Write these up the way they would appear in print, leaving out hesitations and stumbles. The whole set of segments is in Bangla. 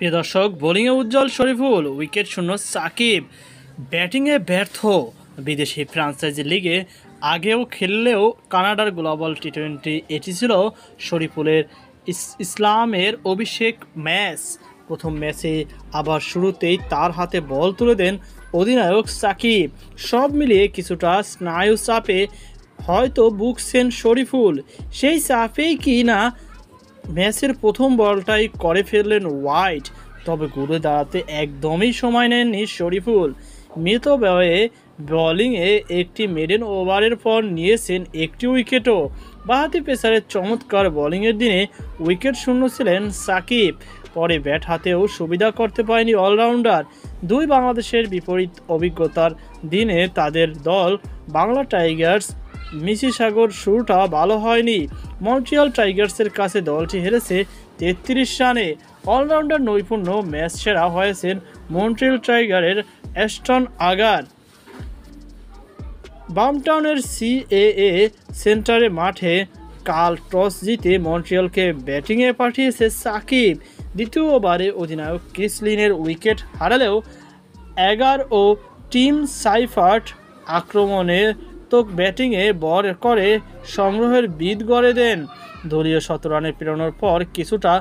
প্রিয় দর্শক, বোলিংয়ে উজ্জ্বল শরীফুল, উইকেট শূন্য সাকিব, ব্যাটিংয়ে ব্যর্থ। বিদেশি ফ্রাঞ্চাইজি লিগে আগেও খেললেও কানাডার গ্লোবাল টি-20 এটি ছিল শরীফুলের ইসলামের অভিষেক ম্যাচ। প্রথম ম্যাচে আবার শুরুতেই তার হাতে বল তুলে দেন অধিনায়ক সাকিব। সব মিলিয়ে কিছুটা স্নায়ু চাপে হয়তো ভুগছেন শরীফুল। সেই চাপেই কি না ম্যাচের প্রথম বলটাই করে ফেললেন ওয়াইড। তবে ঘুরে দাঁড়াতে একদমই সময় নেননি শরীফুল। মৃত ব্যয়ে বোলিংয়ে একটি মেডেন ওভারের পর নিয়েছেন একটি উইকেটও। বাঁহাতি পেসারের চমৎকার বোলিংয়ের দিনে উইকেট শূন্য ছিলেন সাকিব। পরে ব্যাট হাতেও সুবিধা করতে পারেনি অলরাউন্ডার। দুই বাংলাদেশের বিপরীত অভিজ্ঞতার দিনে তাদের দল বাংলা টাইগার্স মিসিসাগর শুরুটা ভালো হয়নি। মন্ট্রিয়াল টাইগার্সের কাছে দলটি হেরেছে 33 রানে। অলরাউন্ডার নৈপুণ্য ম্যাচ সেরা হয়েছেন মন্ট্রিয়াল টাইগারের অ্যাস্টন আগার। বামটাউনের সিএএ সেন্টারে মাঠে কাল টস জিতে মন্ট্রিয়ালকে ব্যাটিংয়ে পাঠিয়েছে সাকিব। দ্বিতীয় ওভারে অধিনায়ক ক্রিস লিনের উইকেট হারালেও এগার ও টিম সাইফার্ট আক্রমণে ব্যাটিংয়ে বল করে সংগ্রহের ভিত গড়ে দেন। দলীয় 17 রানে পেরোনোর পর কিছুটা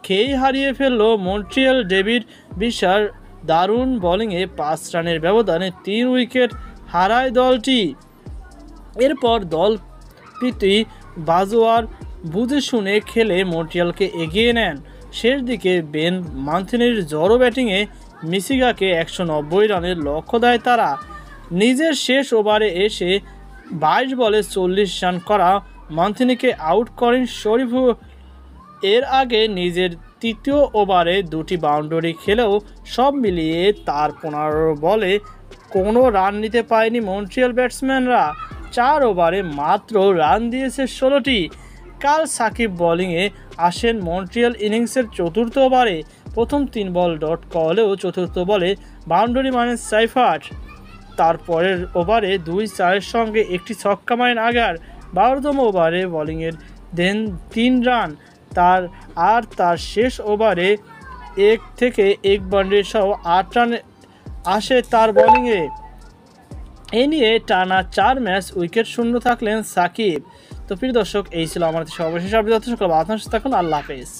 খেই হারিয়ে ফেলল মন্ট্রিয়াল। ডেভিড বিশার দারুণ বোলিংয়ে 5 রানের ব্যবধানে 3 উইকেট হারায় দলটি। এরপর দল প্রীতি বাজওয়ার বুঝে শুনে খেলে মন্ট্রিয়ালকে এগিয়ে নেন। শেষ দিকে বেন মান্থিনির জড়ো ব্যাটিংয়ে মিসিগাকে 190 রানের লক্ষ্য দেয় তারা। নিজের শেষ ওভারে এসে 22 বলে 40 রান করা মান্থিনিকে আউট করেন শরীফুল। এর আগে নিজের তৃতীয় ওভারে 2টি বাউন্ডারি খেলেও সব মিলিয়ে তার 15 বলে কোনো রান নিতে পারেনি মন্ট্রিয়াল ব্যাটসম্যানরা। 4 ওভারে মাত্র রান দিয়েছে 16টি। কাল সাকিব বোলিংয়ে আসেন মন্ট্রিয়াল ইনিংসের চতুর্থ ওভারে। প্রথম 3 বল ডট করলেও চতুর্থ বলে বাউন্ডারি মানেন সাইফার্ট। তারপরের ওভারে 2-4-এর সঙ্গে একটি ছক্কা মারেন আগার। 12তম ওভারে বোলিংয়ের দেন 3 রান। তার শেষ ওভারে 1 থেকে 1 বাউন্ডারি সহ 8 রান আসে তার বোলিংয়ে। এ নিয়ে টানা 4 ম্যাচ উইকেট শূন্য থাকলেন সাকিব। তো প্রিয় দর্শক, এই ছিল আমাদের সর্বশেষ আপডেট। সকল আপনার সাথে থাকুন। আল্লাহ হাফেজ।